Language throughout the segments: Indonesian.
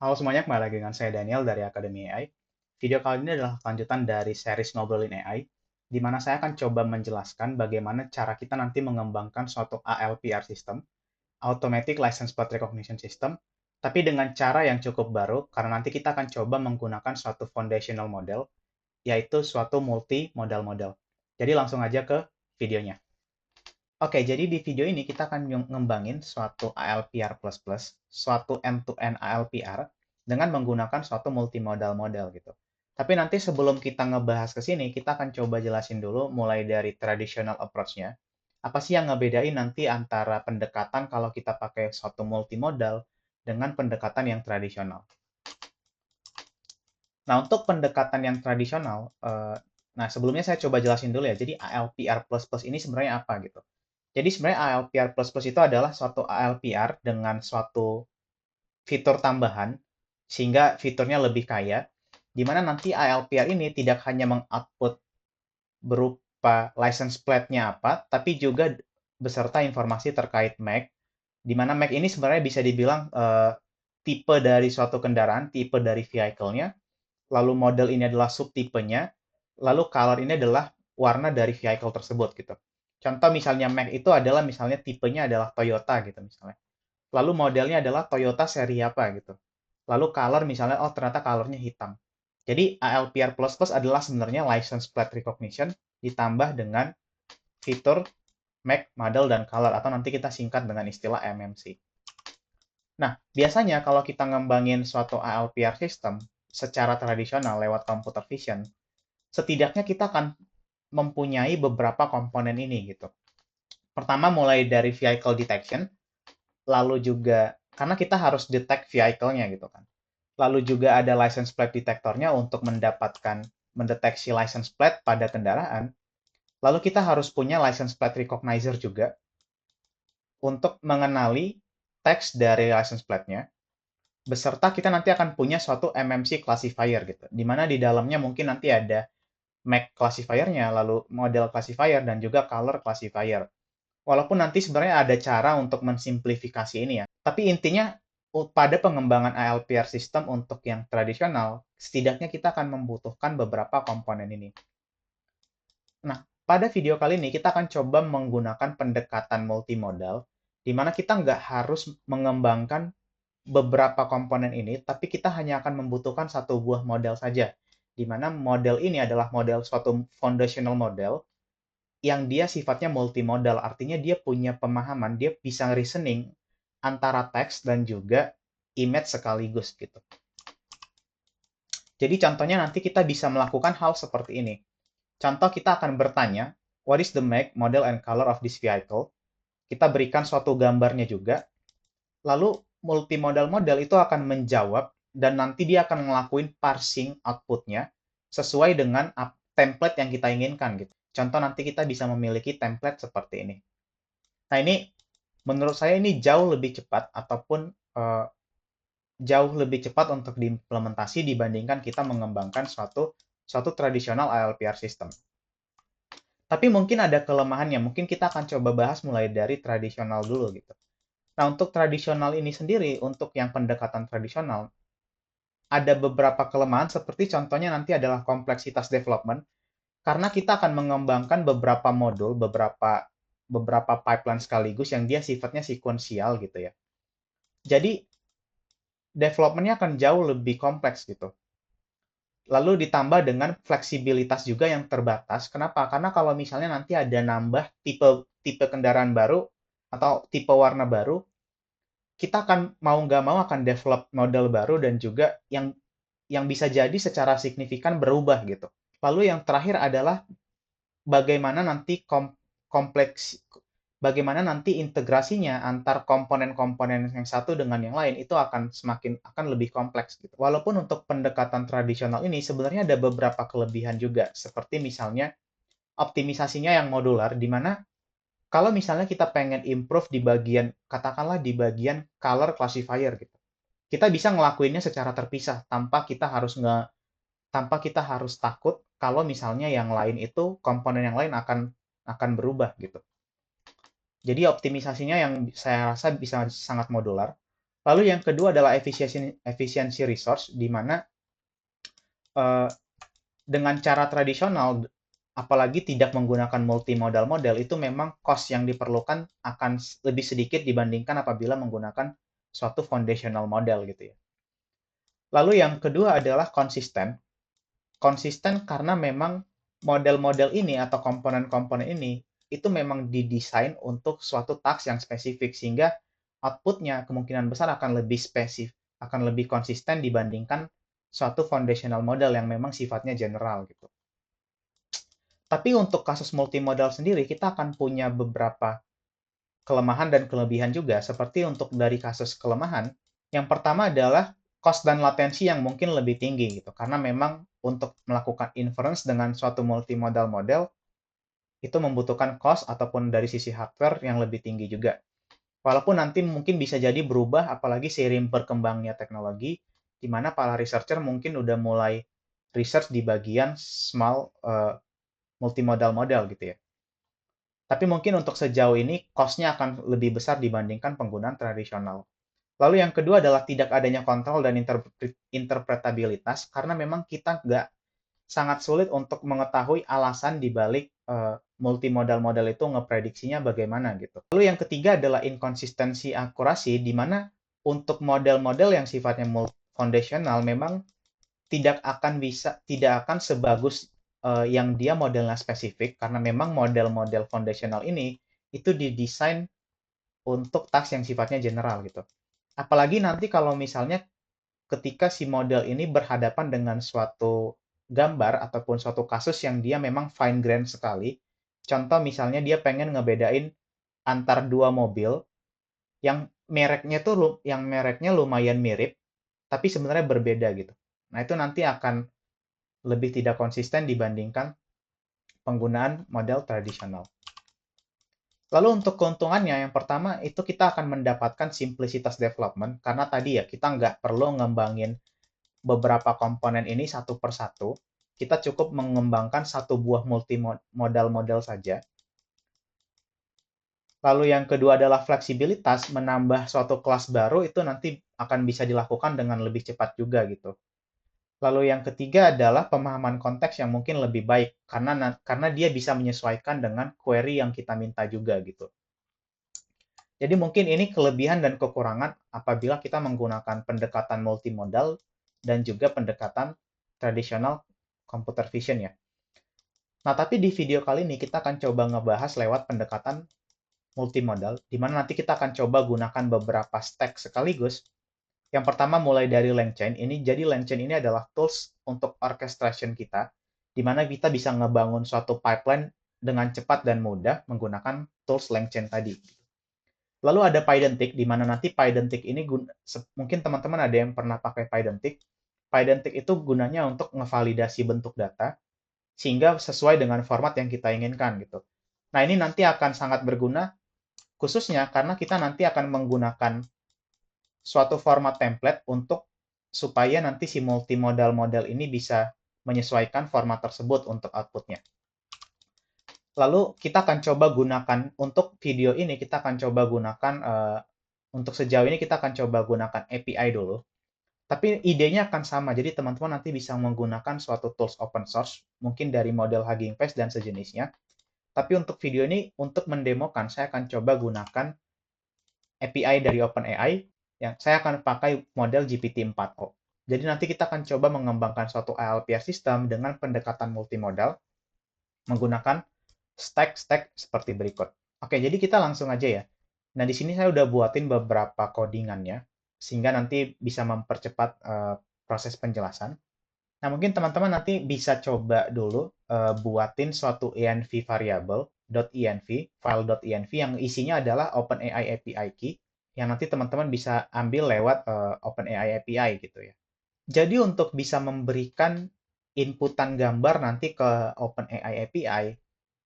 Halo semuanya, kembali lagi dengan saya Daniel dari Akademi AI. Video kali ini adalah lanjutan dari series Ngobrolin AI, di mana saya akan coba menjelaskan bagaimana cara kita nanti mengembangkan suatu ALPR system, Automatic License Plate Recognition System, tapi dengan cara yang cukup baru, karena nanti kita akan coba menggunakan suatu foundational model, yaitu suatu multi-modal model. Jadi langsung aja ke videonya. Oke, jadi di video ini kita akan ngembangin suatu ALPR++, suatu end-to-end ALPR, dengan menggunakan suatu multimodal model gitu. Tapi nanti sebelum kita ngebahas ke sini, kita akan coba jelasin dulu mulai dari traditional approach-nya. Apa sih yang ngebedain nanti antara pendekatan kalau kita pakai suatu multimodal dengan pendekatan yang tradisional. Nah, untuk pendekatan yang tradisional, nah sebelumnya saya coba jelasin dulu ya. Jadi ALPR++ ini sebenarnya apa gitu. Jadi sebenarnya ALPR++ itu adalah suatu ALPR dengan suatu fitur tambahan, sehingga fiturnya lebih kaya, di mana nanti ALPR ini tidak hanya mengoutput berupa license plate-nya apa, tapi juga beserta informasi terkait MAC, di mana MAC ini sebenarnya bisa dibilang tipe dari suatu kendaraan, tipe dari vehicle-nya, lalu model ini adalah subtipenya, lalu color ini adalah warna dari vehicle tersebut gitu. Contoh misalnya Mac itu adalah misalnya tipenya adalah Toyota gitu misalnya. Lalu modelnya adalah Toyota seri apa gitu. Lalu color misalnya, oh ternyata colornya hitam. Jadi ALPR++ adalah sebenarnya license plate recognition ditambah dengan fitur Make, Model, dan Color atau nanti kita singkat dengan istilah MMC. Nah, biasanya kalau kita ngembangin suatu ALPR system secara tradisional lewat computer vision, setidaknya kita akan mempunyai beberapa komponen ini gitu. Pertama mulai dari vehicle detection, lalu juga karena kita harus detect vehicle-nya gitu kan. Lalu juga ada license plate detectornya untuk mendeteksi license plate pada kendaraan. Lalu kita harus punya license plate recognizer juga untuk mengenali teks dari license plate-nya. Beserta kita nanti akan punya suatu MMC classifier gitu, di mana di dalamnya mungkin nanti ada MAC classifier-nya, lalu model classifier, dan juga color classifier. Walaupun nanti sebenarnya ada cara untuk mensimplifikasi ini ya. Tapi intinya pada pengembangan ALPR system untuk yang tradisional, setidaknya kita akan membutuhkan beberapa komponen ini. Nah, pada video kali ini kita akan coba menggunakan pendekatan multimodal, di mana kita nggak harus mengembangkan beberapa komponen ini, tapi kita hanya akan membutuhkan satu buah model saja, di mana model ini adalah model suatu foundational model yang dia sifatnya multimodal, artinya dia punya pemahaman, dia bisa reasoning antara teks dan juga image sekaligus gitu. Jadi contohnya nanti kita bisa melakukan hal seperti ini. Contoh kita akan bertanya, what is the make, model, and color of this vehicle? Kita berikan suatu gambarnya juga, lalu multimodal model itu akan menjawab dan nanti dia akan ngelakuin parsing outputnya sesuai dengan template yang kita inginkan gitu. Contoh nanti kita bisa memiliki template seperti ini. Nah ini menurut saya ini jauh lebih cepat ataupun jauh lebih cepat untuk diimplementasi dibandingkan kita mengembangkan suatu tradisional ALPR system. Tapi mungkin ada kelemahannya, mungkin kita akan coba bahas mulai dari tradisional dulu gitu. Nah, untuk tradisional ini sendiri, untuk yang pendekatan tradisional, ada beberapa kelemahan seperti contohnya nanti adalah kompleksitas development, karena kita akan mengembangkan beberapa modul, beberapa pipeline sekaligus yang dia sifatnya sekuensial gitu ya. Jadi, development-nya akan jauh lebih kompleks gitu. Lalu ditambah dengan fleksibilitas juga yang terbatas. Kenapa? Karena kalau misalnya nanti ada nambah tipe kendaraan baru atau tipe warna baru, kita akan mau nggak mau akan develop model baru dan juga yang bisa jadi secara signifikan berubah gitu. Lalu yang terakhir adalah bagaimana nanti kompleks bagaimana nanti integrasinya antar komponen-komponen yang satu dengan yang lain itu akan lebih kompleks gitu. Walaupun untuk pendekatan tradisional ini sebenarnya ada beberapa kelebihan juga, seperti misalnya optimisasinya yang modular, di mana kalau misalnya kita pengen improve di bagian, katakanlah di bagian color classifier gitu, kita bisa ngelakuinnya secara terpisah tanpa kita harus takut kalau misalnya yang lain itu komponen yang lain akan berubah gitu. Jadi optimisasinya yang saya rasa bisa sangat modular. Lalu yang kedua adalah efisiensi resource, di mana eh, dengan cara tradisional, apalagi tidak menggunakan multimodal model, itu memang cost yang diperlukan akan lebih sedikit dibandingkan apabila menggunakan suatu foundational model gitu ya. Lalu yang kedua adalah konsisten. Konsisten karena memang model-model ini atau komponen-komponen ini itu memang didesain untuk suatu task yang spesifik sehingga outputnya kemungkinan besar akan lebih spesifik, akan lebih konsisten dibandingkan suatu foundational model yang memang sifatnya general gitu. Tapi untuk kasus multimodal sendiri kita akan punya beberapa kelemahan dan kelebihan juga. Seperti untuk dari kasus kelemahan, yang pertama adalah cost dan latensi yang mungkin lebih tinggi gitu. Karena memang untuk melakukan inference dengan suatu multimodal model itu membutuhkan cost ataupun dari sisi hardware yang lebih tinggi juga. Walaupun nanti mungkin bisa jadi berubah apalagi seiring berkembangnya teknologi di mana para researcher mungkin udah mulai research di bagian small multimodal model gitu ya. Tapi mungkin untuk sejauh ini cost-nya akan lebih besar dibandingkan penggunaan tradisional. Lalu yang kedua adalah tidak adanya kontrol dan interpretabilitas karena memang kita nggak sangat sulit untuk mengetahui alasan di balik multimodal model itu ngeprediksinya bagaimana gitu. Lalu yang ketiga adalah inkonsistensi akurasi di mana untuk model-model yang sifatnya foundational memang tidak akan sebagus yang dia modelnya spesifik karena memang model-model foundational ini itu didesain untuk task yang sifatnya general gitu. Apalagi nanti kalau misalnya ketika si model ini berhadapan dengan suatu gambar ataupun suatu kasus yang dia memang fine grained sekali. Contoh misalnya dia pengen ngebedain antar dua mobil yang mereknya lumayan mirip tapi sebenarnya berbeda gitu. Nah, itu nanti akan lebih tidak konsisten dibandingkan penggunaan model tradisional. Lalu untuk keuntungannya, yang pertama itu kita akan mendapatkan simplicitas development, karena tadi ya kita nggak perlu ngembangin beberapa komponen ini satu per satu. Kita cukup mengembangkan satu buah multimodal model saja. Lalu yang kedua adalah fleksibilitas, menambah suatu kelas baru itu nanti akan bisa dilakukan dengan lebih cepat juga gitu. Lalu yang ketiga adalah pemahaman konteks yang mungkin lebih baik karena dia bisa menyesuaikan dengan query yang kita minta juga gitu. Jadi mungkin ini kelebihan dan kekurangan apabila kita menggunakan pendekatan multimodal dan juga pendekatan tradisional computer vision ya. Nah, tapi di video kali ini kita akan coba ngebahas lewat pendekatan multimodal, di mana nanti kita akan coba gunakan beberapa stack sekaligus. Yang pertama mulai dari LangChain. Jadi LangChain ini adalah tools untuk orchestration kita, di mana kita bisa ngebangun suatu pipeline dengan cepat dan mudah menggunakan tools LangChain tadi. Lalu ada Pydantic, di mana nanti Pydantic ini mungkin teman-teman ada yang pernah pakai Pydantic. Pydantic itu gunanya untuk ngevalidasi bentuk data sehingga sesuai dengan format yang kita inginkan gitu. Nah, ini nanti akan sangat berguna khususnya karena kita nanti akan menggunakan suatu format template untuk supaya nanti si multimodal model ini bisa menyesuaikan format tersebut untuk outputnya. Lalu kita akan coba gunakan untuk video ini kita akan coba gunakan untuk sejauh ini kita akan coba gunakan API dulu. Tapi idenya akan sama. Jadi teman-teman nanti bisa menggunakan suatu tools open source mungkin dari model Hugging Face dan sejenisnya. Tapi untuk video ini untuk mendemokan saya akan coba gunakan API dari OpenAI yang saya akan pakai model GPT-4o. Jadi nanti kita akan coba mengembangkan suatu ALPR system dengan pendekatan multimodal menggunakan stack seperti berikut. Oke, jadi kita langsung aja ya. Nah, di sini saya udah buatin beberapa codingannya, sehingga nanti bisa mempercepat proses penjelasan. Nah, mungkin teman-teman nanti bisa coba dulu buatin suatu env variable .env, file.env yang isinya adalah OpenAI API key, yang nanti teman-teman bisa ambil lewat OpenAI API gitu ya. Jadi untuk bisa memberikan inputan gambar nanti ke OpenAI API,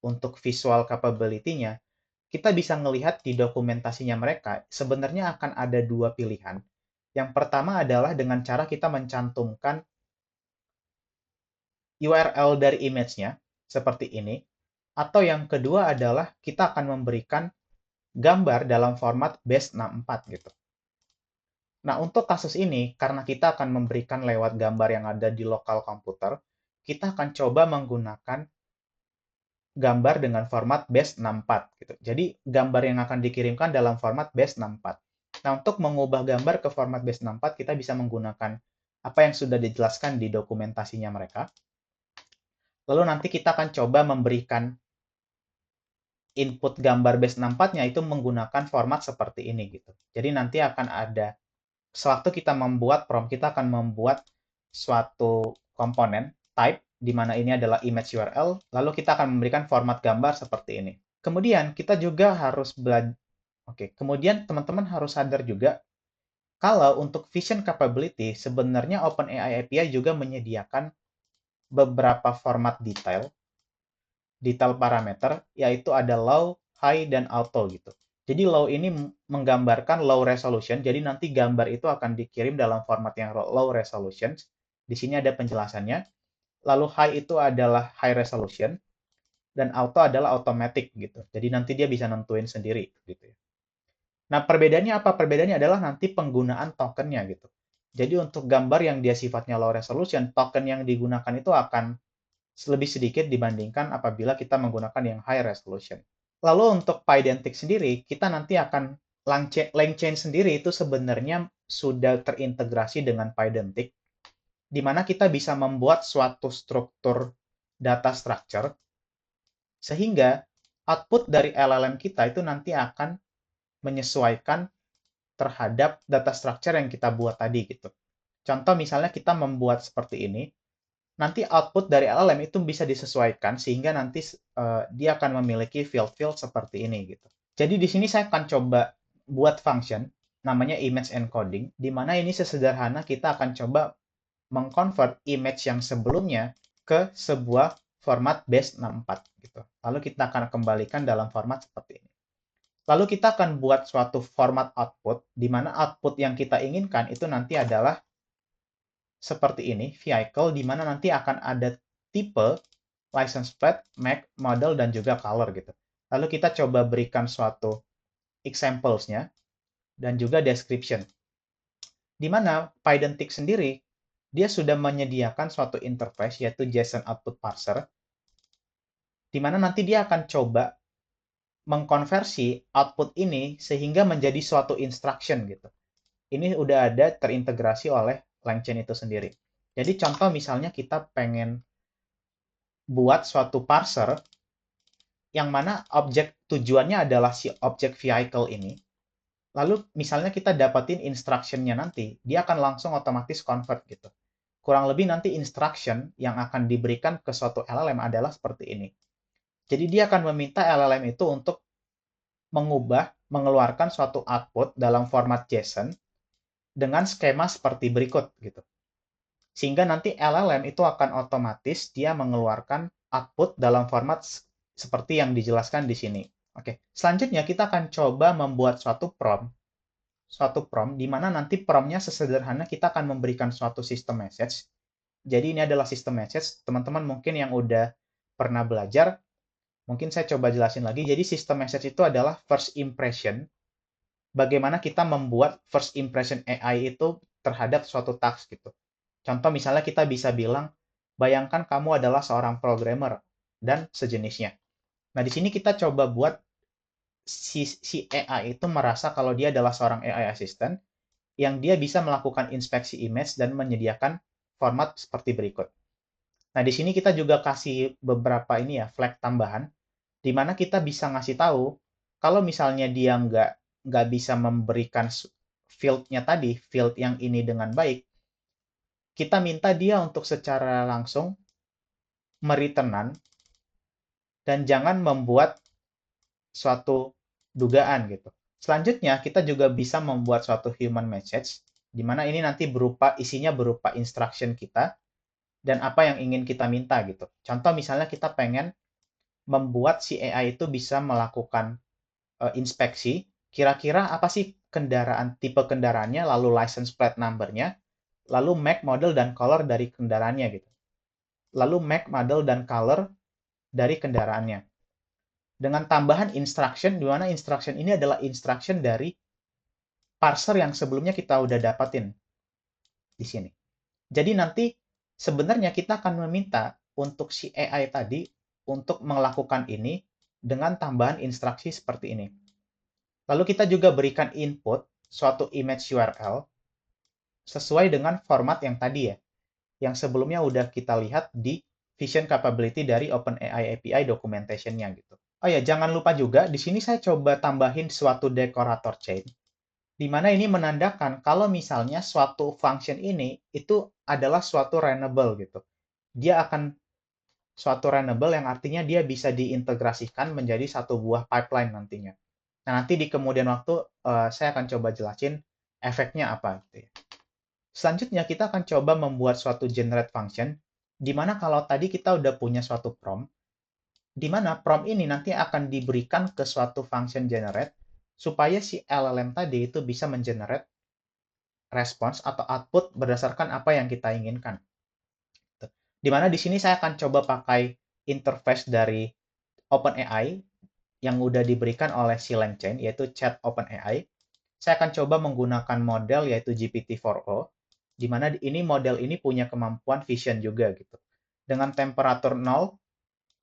untuk visual capability-nya, kita bisa melihat di dokumentasinya mereka, sebenarnya akan ada dua pilihan. Yang pertama adalah dengan cara kita mencantumkan URL dari image-nya, seperti ini. Atau yang kedua adalah kita akan memberikan gambar dalam format base64 gitu. Nah, untuk kasus ini, karena kita akan memberikan lewat gambar yang ada di lokal komputer, kita akan coba menggunakan gambar dengan format base64 gitu. Jadi gambar yang akan dikirimkan dalam format base64. Nah, untuk mengubah gambar ke format base64 kita bisa menggunakan apa yang sudah dijelaskan di dokumentasinya mereka. Lalu nanti kita akan coba memberikan input gambar base64-nya itu menggunakan format seperti ini gitu. Jadi nanti akan ada sewaktu kita membuat prompt, kita akan membuat suatu komponen type di mana ini adalah image URL, lalu kita akan memberikan format gambar seperti ini. Kemudian kita juga harus belajar. Oke, kemudian teman-teman harus sadar juga kalau untuk vision capability sebenarnya OpenAI API juga menyediakan beberapa format detail parameter, yaitu ada low, high, dan auto gitu. Jadi low ini menggambarkan low resolution, jadi nanti gambar itu akan dikirim dalam format yang low resolution. Di sini ada penjelasannya. Lalu high itu adalah high resolution, dan auto adalah automatic gitu. Jadi nanti dia bisa nentuin sendiri gitu ya. Nah, perbedaannya apa? Perbedaannya adalah nanti penggunaan tokennya gitu. Jadi untuk gambar yang dia sifatnya low resolution, token yang digunakan itu akan lebih sedikit dibandingkan apabila kita menggunakan yang high resolution. Lalu untuk Pydantic sendiri, kita nanti akan LangChain sendiri itu sebenarnya sudah terintegrasi dengan Pydantic, di mana kita bisa membuat suatu struktur data structure, sehingga output dari LLM kita itu nanti akan menyesuaikan terhadap data structure yang kita buat tadi gitu. Contoh misalnya kita membuat seperti ini, nanti output dari LLM itu bisa disesuaikan sehingga nanti dia akan memiliki field-field seperti ini gitu. Jadi di sini saya akan coba buat function namanya image encoding, di mana ini sesederhana kita akan coba mengconvert image yang sebelumnya ke sebuah format base64 gitu. Lalu kita akan kembalikan dalam format seperti ini. Lalu kita akan buat suatu format output, di mana output yang kita inginkan itu nanti adalah seperti ini, vehicle, di mana nanti akan ada tipe, license plate, make, model, dan juga color gitu. Lalu kita coba berikan suatu examples-nya dan juga description. Di mana Pydantic sendiri, dia sudah menyediakan suatu interface, yaitu JSON Output Parser, di mana nanti dia akan coba mengkonversi output ini sehingga menjadi suatu instruction gitu. Ini udah ada terintegrasi oleh LangChain itu sendiri. Jadi contoh misalnya kita pengen buat suatu parser yang mana objek tujuannya adalah si objek vehicle ini. Lalu misalnya kita dapatin instruction-nya nanti, dia akan langsung otomatis convert gitu. Kurang lebih nanti instruction yang akan diberikan ke suatu LLM adalah seperti ini. Jadi dia akan meminta LLM itu untuk mengeluarkan suatu output dalam format JSON dengan skema seperti berikut gitu. Sehingga nanti LLM itu akan otomatis dia mengeluarkan output dalam format seperti yang dijelaskan di sini. Oke, selanjutnya kita akan coba membuat suatu prompt di mana nanti promptnya sesederhana kita akan memberikan suatu system message. Jadi ini adalah system message. Teman-teman mungkin yang udah pernah belajar, mungkin saya coba jelasin lagi. Jadi system message itu adalah first impression. Bagaimana kita membuat first impression AI itu terhadap suatu task gitu. Contoh misalnya kita bisa bilang, bayangkan kamu adalah seorang programmer dan sejenisnya. Nah, di sini kita coba buat si AI itu merasa kalau dia adalah seorang AI assistant yang dia bisa melakukan inspeksi image dan menyediakan format seperti berikut. Nah, di sini kita juga kasih beberapa ini ya, flag tambahan, di mana kita bisa ngasih tahu kalau misalnya dia nggak bisa memberikan field-nya tadi, field yang ini dengan baik, kita minta dia untuk secara langsung mereturnan dan jangan membuat suatu dugaan gitu. Selanjutnya, kita juga bisa membuat suatu human message, di mana ini nanti isinya berupa instruction kita dan apa yang ingin kita minta gitu. Contoh misalnya kita pengen membuat si AI itu bisa melakukan inspeksi, kira-kira apa sih tipe kendaraannya, lalu license plate number-nya, lalu make, model, dan color dari kendaraannya gitu. Lalu make, model, dan color dari kendaraannya. Dengan tambahan instruction, di mana instruction ini adalah instruction dari parser yang sebelumnya kita udah dapatin di sini. Jadi nanti sebenarnya kita akan meminta untuk si AI tadi untuk melakukan ini dengan tambahan instruksi seperti ini. Lalu kita juga berikan input suatu image URL sesuai dengan format yang tadi ya, yang sebelumnya udah kita lihat di Vision Capability dari OpenAI API documentation-nya gitu. Oh ya, jangan lupa juga di sini saya coba tambahin suatu decorator chain, di mana ini menandakan kalau misalnya suatu function ini itu adalah suatu runnable gitu. Dia akan suatu runnable yang artinya dia bisa diintegrasikan menjadi satu buah pipeline nantinya. Nah, nanti di kemudian waktu saya akan coba jelasin efeknya apa gitu ya. Selanjutnya kita akan coba membuat suatu generate function, di mana kalau tadi kita udah punya suatu prompt, di mana prompt ini nanti akan diberikan ke suatu function generate, supaya si LLM tadi itu bisa mengenerate response atau output berdasarkan apa yang kita inginkan. Di mana di sini saya akan coba pakai interface dari OpenAI yang udah diberikan oleh si LangChain, yaitu chat OpenAI. Saya akan coba menggunakan model yaitu GPT-4o, di mana ini model ini punya kemampuan vision juga gitu. Dengan temperatur 0,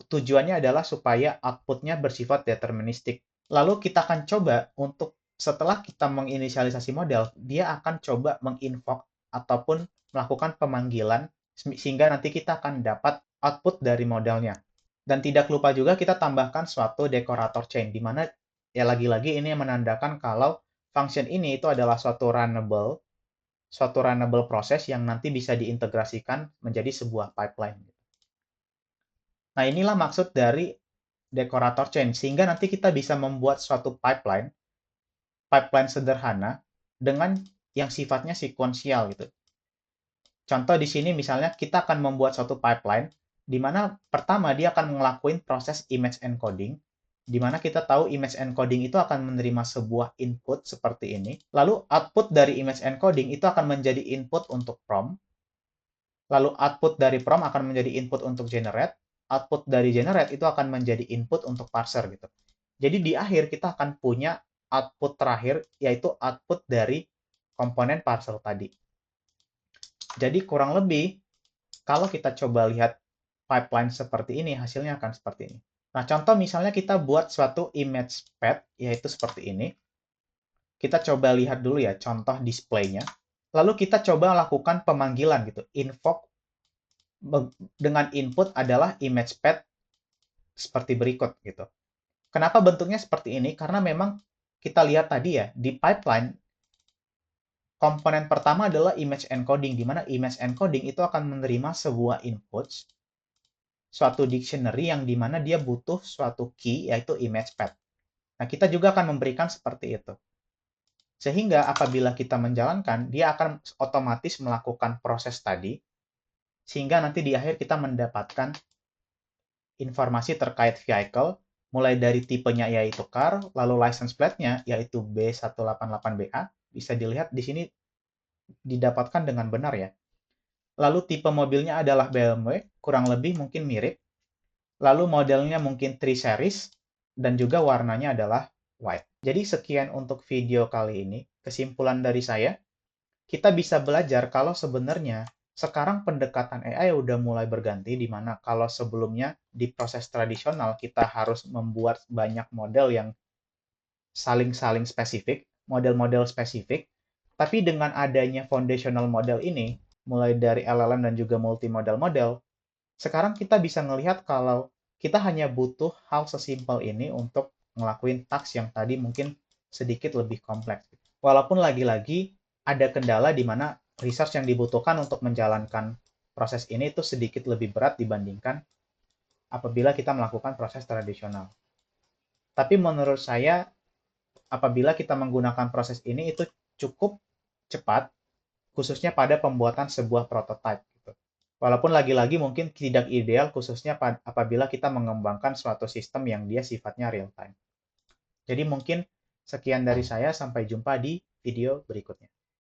tujuannya adalah supaya outputnya bersifat deterministik. Lalu kita akan coba untuk setelah kita menginisialisasi model, dia akan coba menginvoke ataupun melakukan pemanggilan sehingga nanti kita akan dapat output dari modelnya. Dan tidak lupa juga kita tambahkan suatu decorator chain, di mana ya lagi-lagi ini menandakan kalau function ini itu adalah suatu runnable proses yang nanti bisa diintegrasikan menjadi sebuah pipeline. Nah, inilah maksud dari decorator chain, sehingga nanti kita bisa membuat suatu pipeline sederhana dengan yang sifatnya sekuensial gitu. Contoh di sini misalnya kita akan membuat suatu pipeline di mana pertama dia akan ngelakuin proses image encoding, di mana kita tahu image encoding itu akan menerima sebuah input seperti ini. Lalu output dari image encoding itu akan menjadi input untuk prompt. Lalu output dari prompt akan menjadi input untuk generate. Output dari generate itu akan menjadi input untuk parser gitu. Jadi di akhir kita akan punya output terakhir, yaitu output dari komponen parser tadi. Jadi kurang lebih, kalau kita coba lihat pipeline seperti ini, hasilnya akan seperti ini. Nah, contoh misalnya kita buat suatu image path, yaitu seperti ini. Kita coba lihat dulu ya contoh displaynya. Lalu kita coba lakukan pemanggilan gitu. Invoke dengan input adalah image path seperti berikut gitu. Kenapa bentuknya seperti ini? Karena memang kita lihat tadi ya, di pipeline komponen pertama adalah image encoding, di mana image encoding itu akan menerima sebuah input, suatu dictionary yang dimana dia butuh suatu key, yaitu image path. Nah, kita juga akan memberikan seperti itu. Sehingga apabila kita menjalankan, dia akan otomatis melakukan proses tadi, sehingga nanti di akhir kita mendapatkan informasi terkait vehicle, mulai dari tipenya yaitu car, lalu license plate-nya yaitu B188BA, bisa dilihat di sini didapatkan dengan benar ya. Lalu tipe mobilnya adalah BMW, kurang lebih mungkin mirip. Lalu modelnya mungkin 3 series, dan juga warnanya adalah white. Jadi sekian untuk video kali ini. Kesimpulan dari saya, kita bisa belajar kalau sebenarnya sekarang pendekatan AI udah mulai berganti, di mana kalau sebelumnya di proses tradisional kita harus membuat banyak model yang saling-saling spesifik, model-model spesifik, tapi dengan adanya foundational model ini, mulai dari LLM dan juga multimodal model, sekarang kita bisa melihat kalau kita hanya butuh hal sesimpel ini untuk ngelakuin task yang tadi mungkin sedikit lebih kompleks. Walaupun lagi-lagi ada kendala di mana research yang dibutuhkan untuk menjalankan proses ini itu sedikit lebih berat dibandingkan apabila kita melakukan proses tradisional. Tapi menurut saya, apabila kita menggunakan proses ini itu cukup cepat, khususnya pada pembuatan sebuah prototype. Gitu. Walaupun lagi-lagi mungkin tidak ideal, khususnya apabila kita mengembangkan suatu sistem yang dia sifatnya real time. Jadi mungkin sekian dari saya, sampai jumpa di video berikutnya.